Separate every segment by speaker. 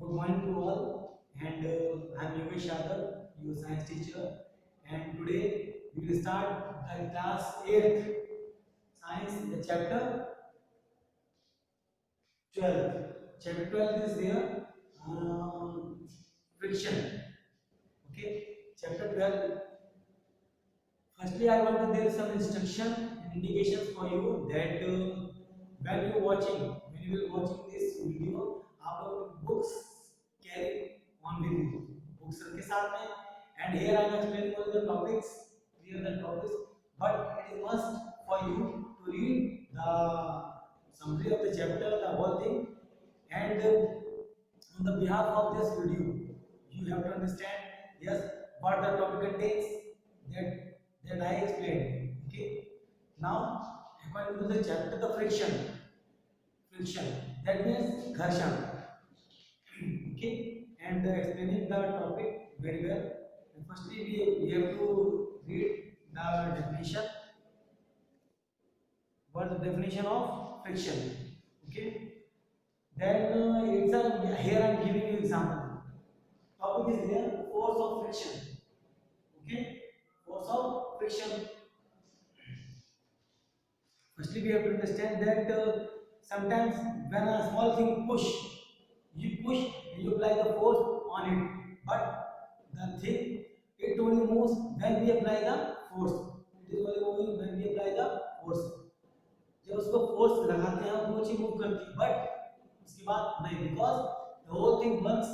Speaker 1: Good morning to all, and I am Yogesh Yadav, your science teacher, and today we will start the class 8th science, the chapter 12. Chapter 12 is there, friction. Okay, chapter 12. Firstly, I want to there some instruction and indications for you that when you will watching this video, आप लोग books carry on with you, books के साथ में, and here I am explaining all the topics, clear the topics, but it is must for you to read the summary of the chapter, the whole thing, and on the behalf of this video, you have to understand yes what the topic contains that I explained. Okay. Now, according to the chapter, the friction. That means gharshan. Okay. And explaining the topic very well. And firstly, we have to read the definition. What is the definition of friction? Okay. Then it's a here I'm giving you example. Topic is there force of friction. Okay. Force of friction. Firstly, we have to understand that sometimes when a small thing you push and you apply the force on it. But the thing, it only moves when we apply the force. It is only moving when we apply the force. जब उसको force लगाते हैं तो वो चीज move करती है, but उसके बाद नहीं, because the whole thing works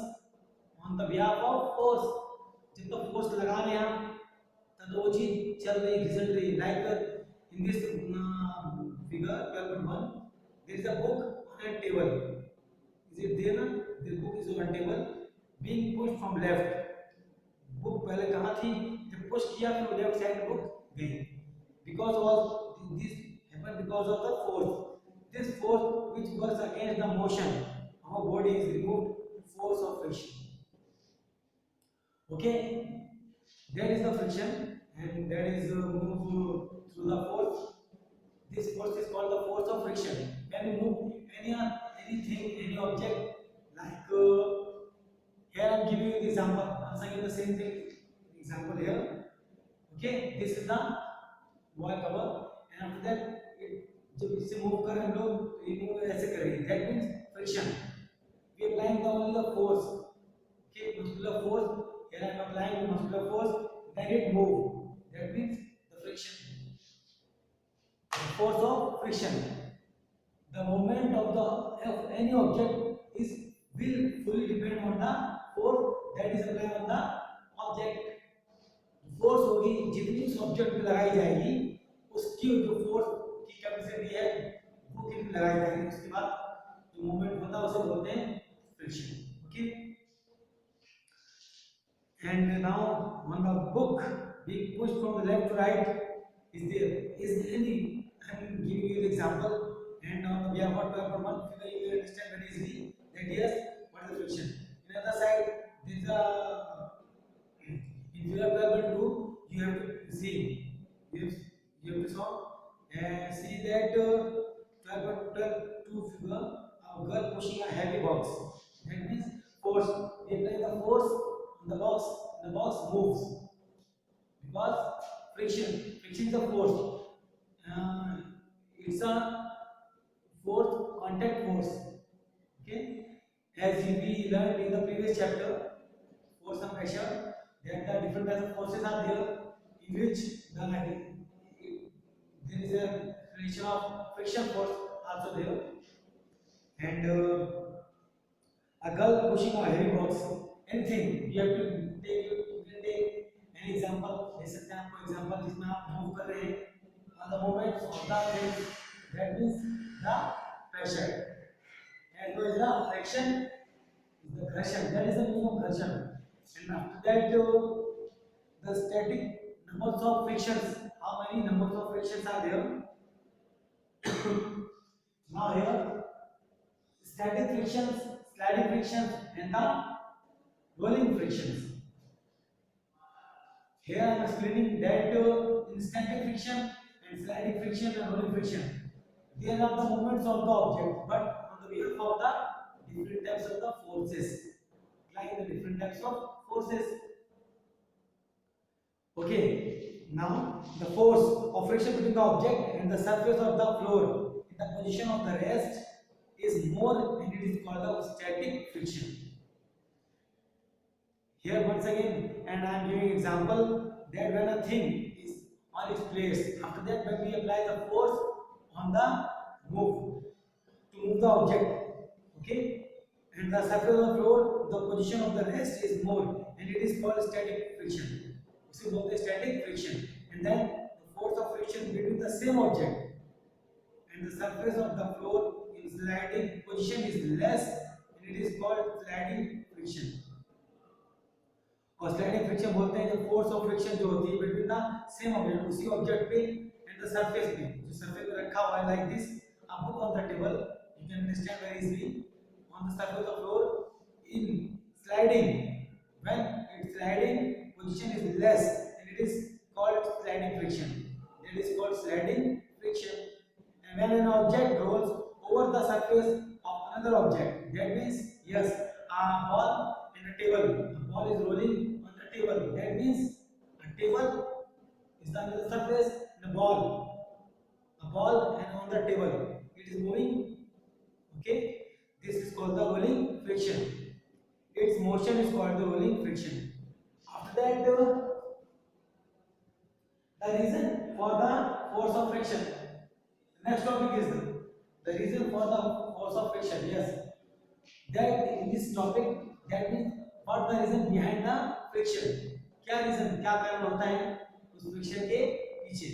Speaker 1: on the behalf of force. जब तक फोर्स लगा रहे हैं हम तब वो चीज चल रही घिसट रही. Like in this figure 12.1 there is a book on a table. Is it there na? The book is on a table being pushed from left. Book पहले कहाँ थी, जब पुश किया फिर लेफ्ट साइड बुक गई. Because of this happened because of the force. This force which works against the motion of a body is removed force of friction. Okay, that is the friction, and that is move through the force. This force is called the force of friction. When we move anything, any object, like here I am giving you the example. I am saying the same thing. Example here. Okay, this is the wall cover, and after that, जब इससे move करें हम लोग, तो ये move ऐसे करेंगे. That means friction. We are applying only the force. Okay, muscular force. Here I am applying the muscular force. Then it move. That means the friction. The force of friction. The movement of any object is will fully depend on the force that is applied on the object. Force होगी जितनी उस object पे लगाई जाएगी, उसकी जो force की capacity है वो कितनी लगाई जाएगी, उसके बाद जो मूवमेंट होता है उसे बोलते हैं friction. Okay. And now on the book being pushed from the left to right, is there any, I am giving you the example, and on the behalf of 12.1 figure you will understand very easily that yes, what is the friction. In other side there is a, in figure 12.2 you have to see, you have to solve and see that 12.2 figure a girl pushing a heavy box. That means force. We apply the force on the box. The box moves because friction is a force. It's a force, contact force. Okay, as we learned in the previous chapter, force and pressure, then the different types of forces are there, in which there is a relation of friction force also there. And a girl pushing a heavy box, anything you have to take, you can take an example. ले सकते हैं आपको example जिसमें आप move कर रहे हैं, on the moment of the thing, that means the pressure, and what is the friction is the gharshan. That is the meaning of gharshan. And after that the static numbers of frictions, how many numbers of frictions are there. Now here static frictions, sliding frictions, and the rolling frictions. Here I am explaining that in static friction and sliding friction and rolling friction, they are the movements of the object, but on the behalf of the different types of the forces. different types of forces. Okay, now the force of friction between the object and the surface of the floor in the position of the rest is more, and it is called the static friction. Here once again, and I am giving example that when a thing is on its place, after that when we apply the force on the move to move the object, okay, and the surface of the floor, the position of the rest is more, and it is called static friction. उसे बोलते हैं static friction. And then the force of friction between the same object and the surface of the floor in sliding position is less, and it is called sliding friction. और sliding friction बोलते हैं जब force of friction जो होती है between the same object, उसी object पे and the surface पे, जो सरफेस पे रखा हुआ है लाइक दिस, आप put on the table, you can understand very easily on the surface of floor in sliding, when it's sliding position is less, and it is called sliding friction. That is called sliding friction. And when an object rolls over the surface of another object, that means yes, a ball and a table, a ball is rolling on the table, that means a table is the another surface and a ball and on the table it is moving, okay, this is called the rolling friction. Its motion is called the rolling friction. After that, the reason for the force of friction, next topic is the reason for the force of friction. Yes, that in this topic, that means what the reason behind the friction, क्या reason, क्या कारण होता है उस friction के पीछे.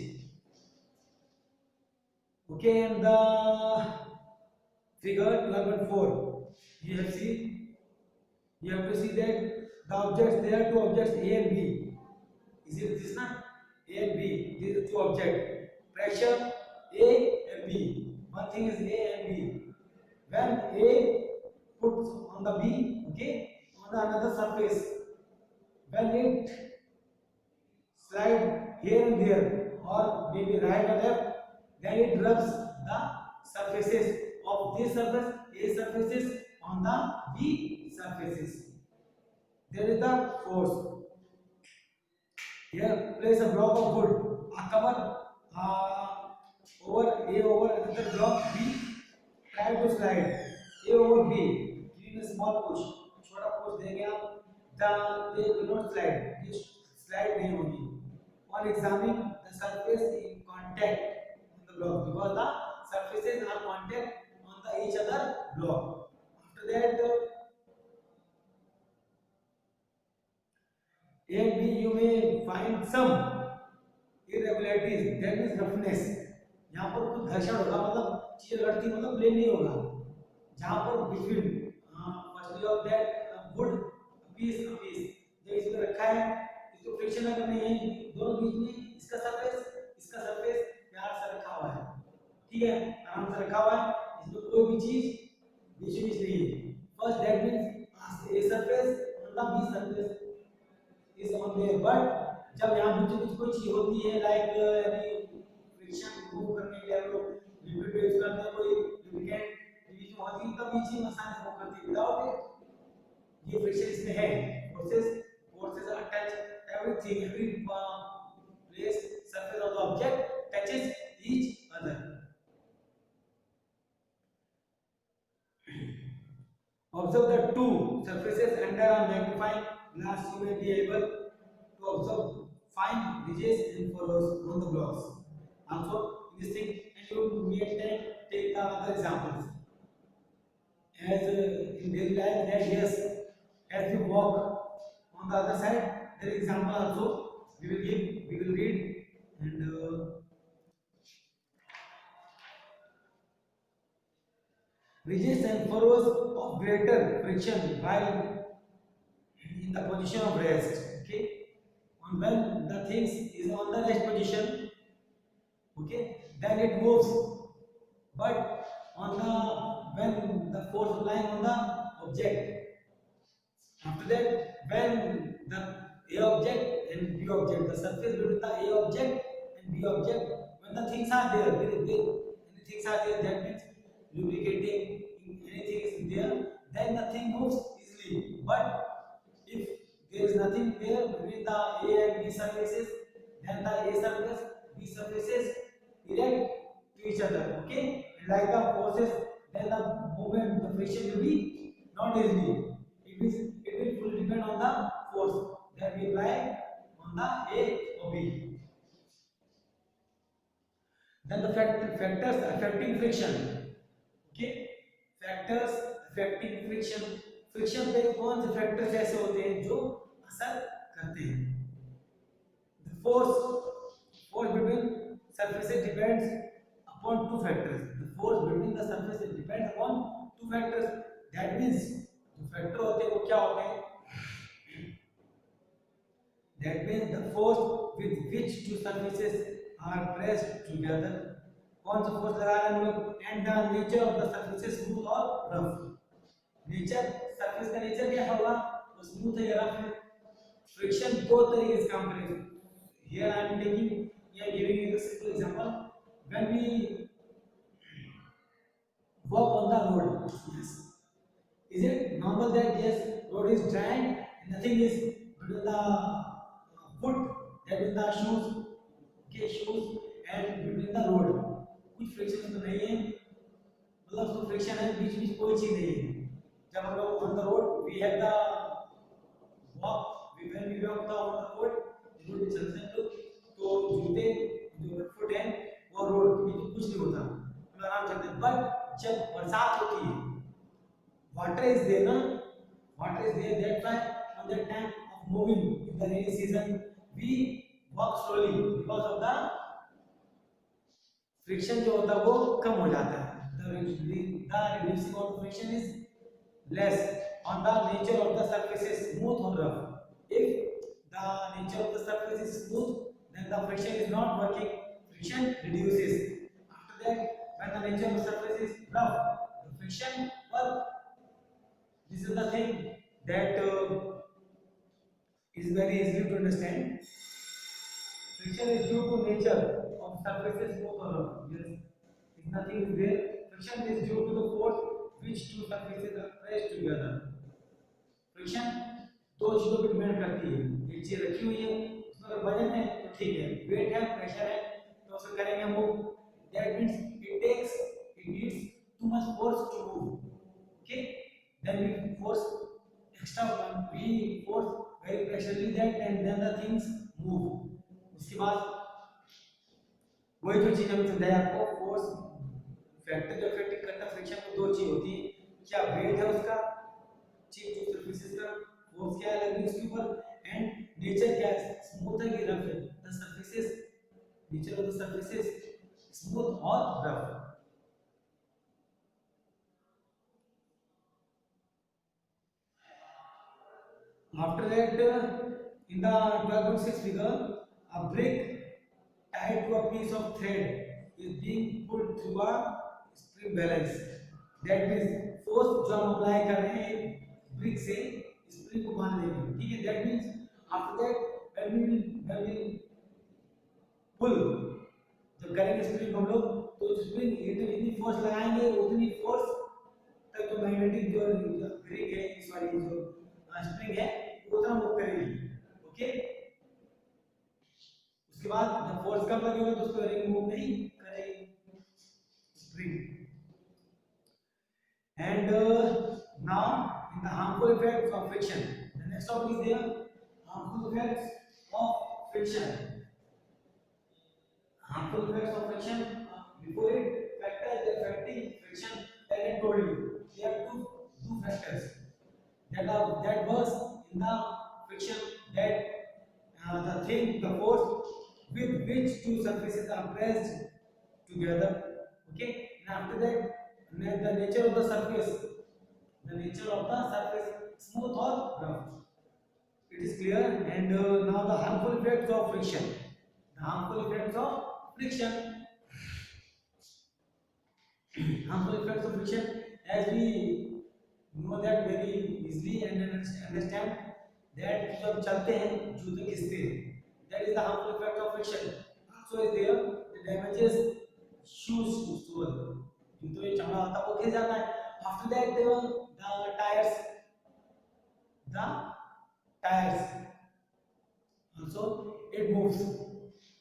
Speaker 1: Okay, and the figure 12.4, you have seen, you have to see that the objects, there are two objects A and B. Is it this not? A and B. These are two objects. Pressure A and B. One thing is A and B. When A puts on the B, okay, on the another surface, when it slide here and there, or maybe right or left, then it rubs the surfaces of this surface, A surfaces, on the B surfaces. There is the force. Here, place a block of wood, a cover over A over another block B. Try to slide A over B. Giving a small push. छोटा push देंगे आप, they will not slide. ये slide नहीं होगी. On examining the surface in contact on the block, because the surfaces are contact on the each other block. After that, A and B, you may find some irregularities, that means roughness. यहाँ पर कुछ घर्षण होगा, मतलब चीजें लड़ती, मतलब plane नहीं होगा. जहाँ पर between firstly of that wood piece जो इसमें रखा है, इसको फ्रिक्शन अगर नहीं है, दोनों बीच में इसका सरफेस प्यार से रखा हुआ है, ठीक है, आराम से रखा हुआ है, इसमें कोई भी चीज बीच में नहीं है. First that means A surface on the B surface is on there, but जब यहाँ बीच कोई चीज होती है लाइक फ्रिक्शन मूव करने के लिए हम लोग लिक्विड यूज करते हैं, कोई लुब्रिकेंट बीच में होती है, तब ये चीज आसानी से मूव करती है. विदाउट इट ये फ्रिक्शन इसमें है. forces attach everything, every place, surface of the object touches each other. Observe the two surfaces under a magnifying glass. You may be able to observe fine ridges and furrows on the blocks. Also, in this thing, and you may take the other examples. As in daily life, that yes, as you walk on the other side, there is example also we will read, and ridges and furrows of greater friction while in the position of rest. Okay, and when the thing is on the rest position, okay, then it moves, but on the when the force applying on the object, after that when the A object and B object, the surface between the A object and B object, when the things are there, that means lubricating, anything is there, then the thing moves easily. But if nothing there between the A and B surfaces. Then the A surface, B surfaces erect to each other. Okay, and like the forces, then the movement, the friction will be not easily. It will fully depend on the force that we apply on the A or B. Then the factors affecting friction. Okay, factors affecting friction. Friction पे कौन से factors ऐसे होते हैं जो असर करते हैं? The force between surfaces depends upon two factors. The force between the surfaces depends upon two factors. That means जो फैक्टर होते हैं वो क्या होते हैं? That means the force with which two surfaces are pressed together. कौन सा force लगा रहे हैं हम लोग? And the nature of the surfaces smooth or rough. Nature surface का नेचर क्या होगा? वो स्मूथ है या रफ है? फ्रिक्शन दो तरीके से काम करेगा. Here I am giving you a simple example. When we walk on the road, yes, is it normal that yes, road is dry and nothing is between the foot, that is the shoes, okay, shoes and between the road कुछ friction तो नहीं है, मतलब उसमें friction है, बीच बीच कोई चीज नहीं है. जब हम लोग on the road we have the walk, when we walk the on the road पे चलते हैं तो जूते जो फुट है वो रोड के बीच कुछ नहीं होता, हम आराम चलते हैं. बट जब बरसात होती है, वाटर इज देयर ना, water is there, that why on that time of moving in the rainy season we walk slowly because of the friction जो होता है वो कम हो जाता है. The reducing of the friction is less on the nature of the surface is smooth or rough. If the nature of the surface is smooth, then the friction is not working, friction reduces. After that, when the nature of the surface is rough, the friction work. This is the thing that is very easy to understand. Friction is due to nature of surfaces smooth or rough. Yes, if nothing is there, friction is due to the force which two surfaces are pressed together. Friction दो चीजों पर depend करती है. एक चीज रखी हुई है, उसमें अगर वजन है तो ठीक है, वेट है, प्रेशर है तो उसे करेंगे हम move. That means it needs to much force to move. Okay, then we force extra, we force very pressurely that and then the things move. उसके बाद वही जो चीज हमने समझाया आपको, फोर्स फैक्टर जो इफेक्ट करता है फ्रिक्शन को, दो चीज होती है. क्या वेट है उसका, चीज जो सरफेसेस का फोर्स क्या लगी उसके ऊपर, एंड नेचर क्या है, स्मूथ है कि रफ है. The surfaces, nature of the surfaces smooth और rough. After that, in the 12.6 figure, a brick tied to a piece of thread is being pulled through a spring balance. That means force जो हम apply कर रहे हैं brick से spring को बांधने के लिए, ठीक है. That means after that when we पुल जब करेंगे स्प्रिंग हम लोग, तो स्प्रिंग इतनी फोर्स लगाएंगे उतनी फोर्स तक जो मैग्नेटिक जो ब्रिक है, सॉरी जो स्प्रिंग है उतना मूव करेगी. ओके, उसके बाद जब फोर्स कम लगेगा तो उसको रिंग मूव नहीं करेगी spring. And now in the harmful effects of friction, the next topic is there, harmful effects of friction. Harmful effects of friction, before it, factors affecting friction, that I told you, there are two factors that works in the friction, that the force with which two surfaces are pressed together. Okay, and after that, the nature of the surface, smooth or rough. It is clear. And now the harmful effects of friction. The harmful effects of friction. Harmful effects of friction, as we know that very easily and understand that जब चलते हैं जूते घिसते हैं, that is the harmful effect of friction. Also is there the damages shoes sole, जूतों में चमड़ा होता है वो घिस जाता है. After that the tires Also it moves.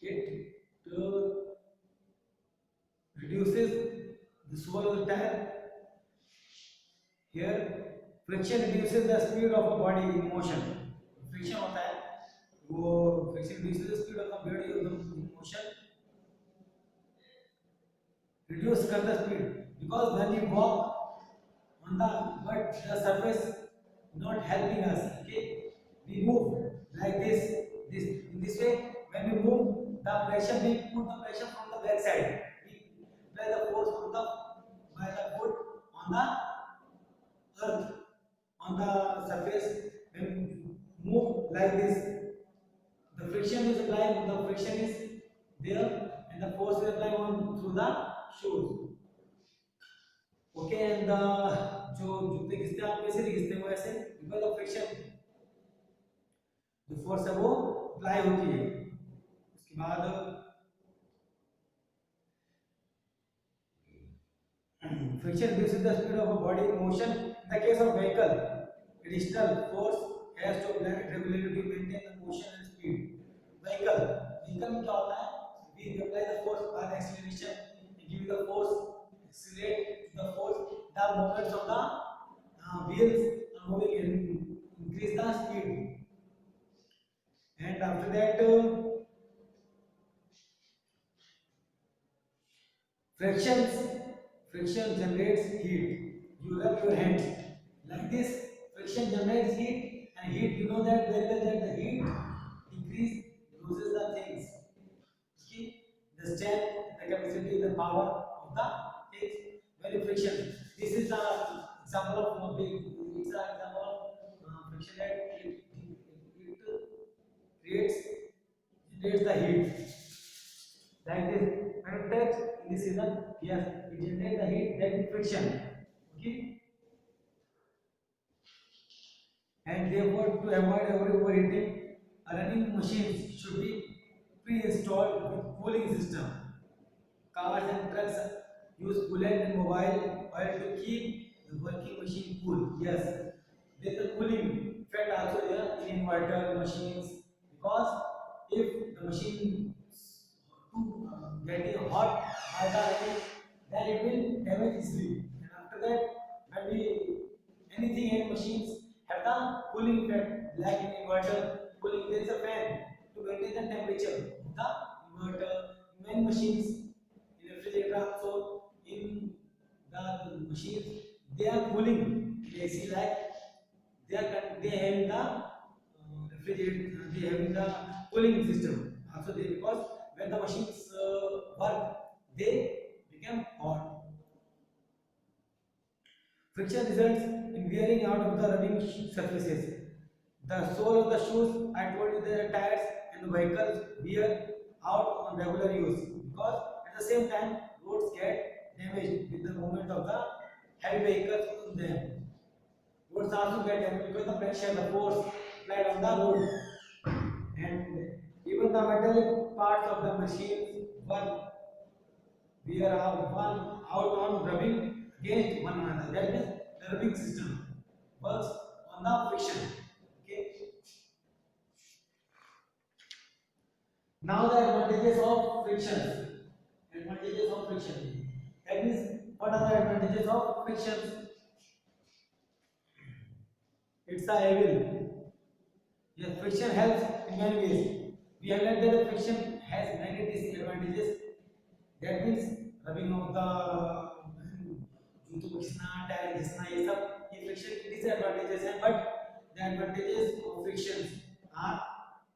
Speaker 1: It reduces the swell of the tire. Here friction reduces the speed of a body in motion. Friction होता है, वो friction reduces the speed of the body in motion. Reduce कर the speed because when we walk on the but the surface not helping us. Okay, we move like this in this way. When we move, the pressure we put the pressure from the back side. We apply the force from the by the foot on the earth on the surface. When we move like this, the friction is applied. The friction is there, and the force is applied on through the shoes. Okay and जो जूते घिसते हैं आप वैसे नहीं घिसते वो ऐसे because of friction जो force है वो अप्लाई होती है उसके बाद friction reduces the speed of a body in motion. In the case of vehicle, additional force has to be regulated to maintain the motion and speed. Vehicle में क्या होता है? We apply the force by the acceleration, we give the force, accelerate the force, the movements of the wheels are moving and increase the speed. And after that, friction generates heat. You rub your hands like this. Friction generates heat, and heat. You know that very well that the heat increase loses the things. Okay, the strength, the capacity, the power of the things. Very friction. This is the example of big. It's an example of friction that it creates generates the heat. Like this, when you touch in this season, yes, it generates the heat, that is friction. Okay, and therefore to avoid overheating, a running machine should be pre-installed with cooling system. Cars and trucks use coolant and mobile oil to keep the working machine cool. Yes, there is a cooling effect also there in inverter machines because if the machine getting hot by the heat, then it will damage easily. And after that, when we anything in machines have the cooling effect, like in inverter cooling, there is a fan to maintain the temperature of the inverter. In many machines, in refrigerator also, in the machines, they are cooling. In AC like they have the refrigerator, they have the cooling system. Also, they because when the machines work, they become hot. Friction results in wearing out of the running surfaces. The sole of the shoes, I told you there are tires and the vehicles wear out on regular use because at the same time roads get damaged with the movement of the heavy vehicles on them. Roads also get damaged because the pressure, the force applied on the road, and even the metallic parts of the machine we are one out on rubbing against one another. That means the rubbing system works on the friction. Okay. Now the advantages of friction. Advantages of friction. That means what are the advantages of friction? It's a evil. Yes, friction helps in many ways. We have learned that the friction has many disadvantages. That means rubbing of the जूतों को घिसना, tyre घिसना, ये friction के disadvantages हैं. But the advantages of friction are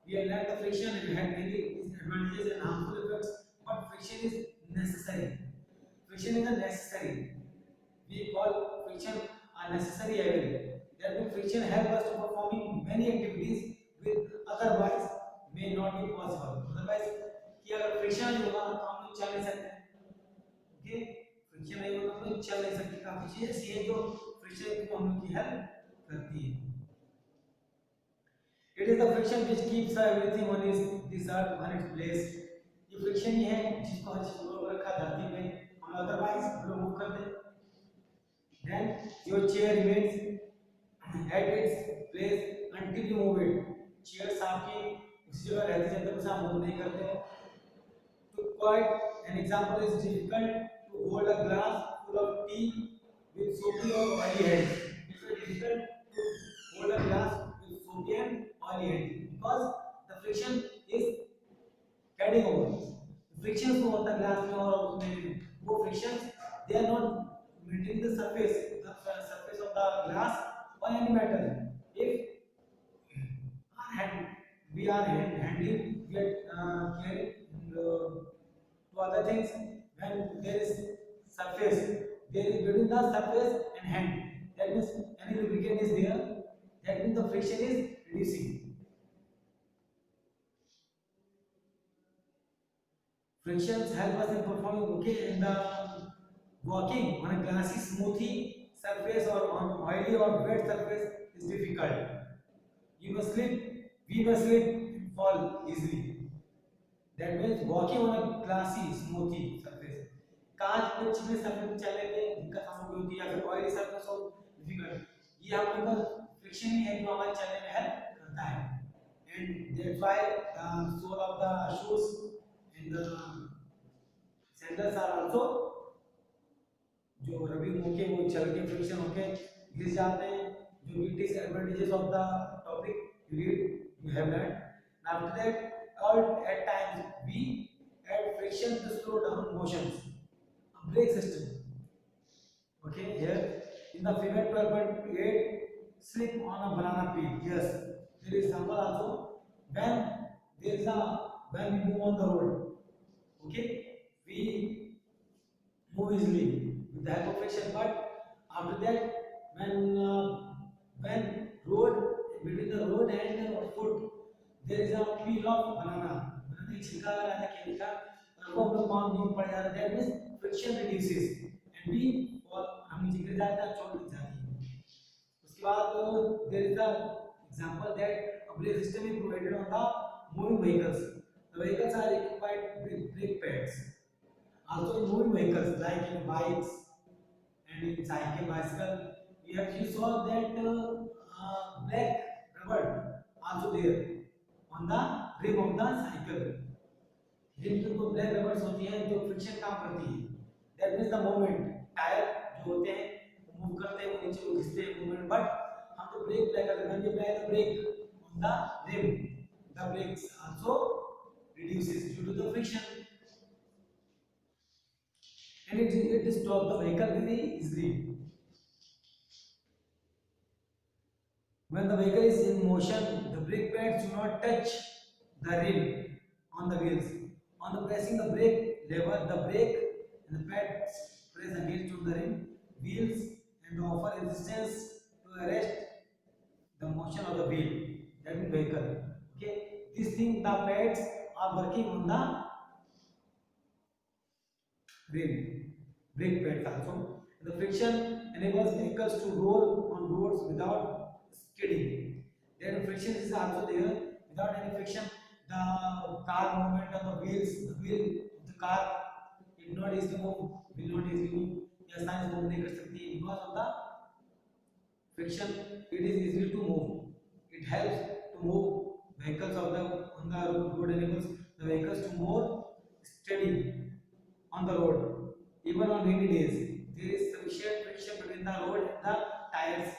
Speaker 1: we have learned the friction and had many disadvantages and harmful effects. But friction is necessary. Friction is a necessary. We call friction a necessary evil. That means friction helps us to performing many activities with otherwise may not be possible. Otherwise, कि अगर friction नहीं होगा तो हम लोग चल नहीं सकते. Okay, friction नहीं होगा तो हम लोग चल नहीं सकते. काफी चीजें ऐसी हैं जो friction को हम लोग की help करती है. It is the friction which keeps everything on this earth on its place. ये friction ही है जिसको हर चीज को रखा धरती पे. हम otherwise हम लोग move करते. Then your chair remains at its place until you move it. Chairs आपकी इस जगह रहते हैं तब से आप मूव नहीं करते हो. To quite an example is difficult to hold a glass full of tea with soapy or oily head. It's very difficult to hold a glass with soapy and oily head because the friction is carrying over. Frictions जो होता है glass में और उसमें वो frictions they are not maintaining the surface of the glass or any metal. If our hand we are handling we are carrying to other things when there is surface there is between the surface and hand that means any lubricant is there that means the friction is reducing. Frictions help us in performing okay in the walking on a glassy smoothie surface or on oily or wet surface is difficult. You must slip, we must slip and fall easily. That means walking on a glassy smoothie surface. कांच पे चिकने surface पे चलने में दिक्कत हम लोगों को होती है या फिर ऑयली सरफेस हो डिफिकल्ट ये हम लोग का फ्रिक्शन ही है जो हमारे चलने में हेल्प करता है and that's why the sole of the shoes and the sandals are also जो रबिंग होके वो चल के फ्रिक्शन होके गिर जाते हैं जो कि disadvantages of the topic you have learned. After that all at times we add friction to slow down motions. A brake system. Okay, here in the figure 12.8 slip on a banana peel. Yes, there is example also when there is a when we move on the road. Okay, we move easily with the help of friction, but after that when road between the road and foot there is a peel of banana की छिलका रहता है केले का और वो हम लोग पाँव में पड़ जाता है that means friction reduces and we fall हम नीचे गिर जाते हैं चोट लग जाती है. उसके बाद there is a example that a brake system is provided on the moving vehicles. The vehicles are equipped with brake pads. Also in moving vehicles like in bikes and in bicycle, you saw that black rubber also there on the rim of the cycle. rim पे तो black rubbers होती है जो friction काम करती है. That means the movement tyre जो होते हैं वो मूव करते हैं वो नीचे को घिसते हैं मूवमेंट बट हम तो ब्रेक अप्लाई करते हैं when we apply the brake on the rim the brakes also reduces due to the friction and it stops the vehicle very easily. When the vehicle is in motion, the brake pads do not touch the rim on the wheels. On the pressing the brake lever, the brake and the pads press against on the rim wheels and offer resistance to arrest the motion of the wheel. That means vehicle. Okay, this thing the pads are working on the rim, brake pads also. The friction enables vehicles to roll on roads without skidding. Then friction is also there. Without any friction, the car movement on the wheels, the wheel of the car, it not easily move, will not easily move. या science move नहीं कर सकती because of the friction. It is easy to move. It helps to move vehicles of the on the road enables the vehicles to more steady on the road. Even on rainy days, there is sufficient friction between the road and the tires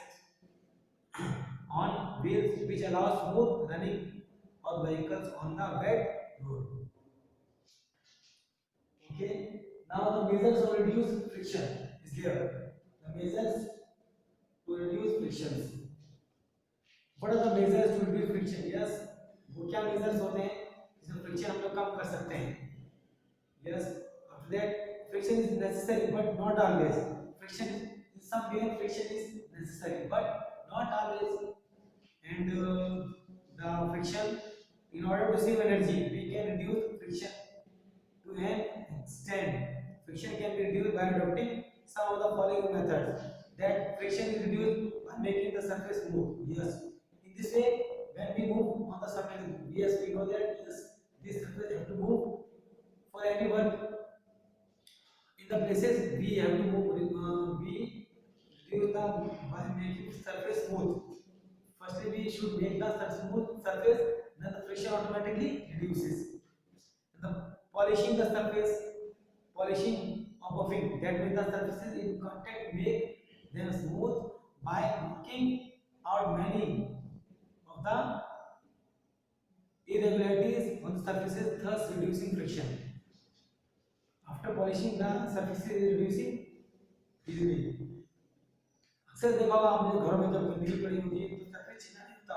Speaker 1: on wheels, which allows smooth running of vehicles on the wet road. Okay. Now the measures of reduce friction is there. The measures to reduce frictions. What are the measures to reduce friction? Yes, वो क्या measures होते हैं जिससे friction हम लोग कम कर सकते हैं? Yes, after that friction is necessary but not always. Friction is somewhere friction is necessary but not always. And the friction, in order to save energy, we can reduce friction to an extent. Friction can be reduced by adopting some of the following methods. That friction is reduced by making the surface smooth. Yes. In this way, when we move on the surface, yes, we know that yes, this surface have to move for any work. In the places we have to move, we reduce the by making surface smooth. Firstly, we should make the smooth surface. then the friction automatically reduces. The polishing the surface, polishing or buffing, that means the surfaces in contact make them smooth by knocking out many of the irregularities on the surfaces, thus reducing friction. After polishing, the surface is reducing easily. अक्सर देखा होगा आपने घरों में जब गंदगी पड़ी होती है तो सरफेस छीना नहीं होता,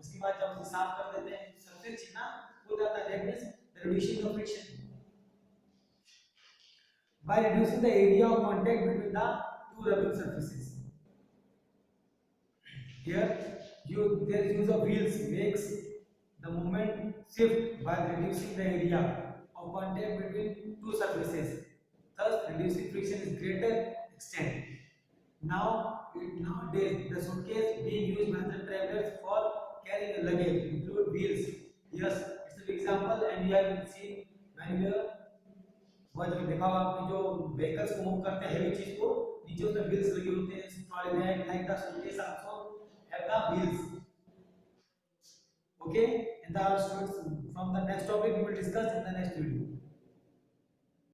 Speaker 1: उसके बाद जब उसे साफ कर देते हैं सरफेस छीना हो जाता है, that means reducing the friction by reducing the area of contact between the two rubbing surfaces. Here there is use of wheels makes the movement shift by reducing the area of contact between two surfaces, thus reducing friction is greater extent. Nowadays the suitcase being used by the travelers for carrying luggage include wheels. Yes, it's an example, and we have seen when we वह जो देखा होगा आपने जो vehicles को move करते हैं heavy चीज को, नीचे उसमें व्हील्स लगे होते हैं, trolley bag like the suitcase also have the wheels. Okay, and the students from the next topic we will discuss in the next video.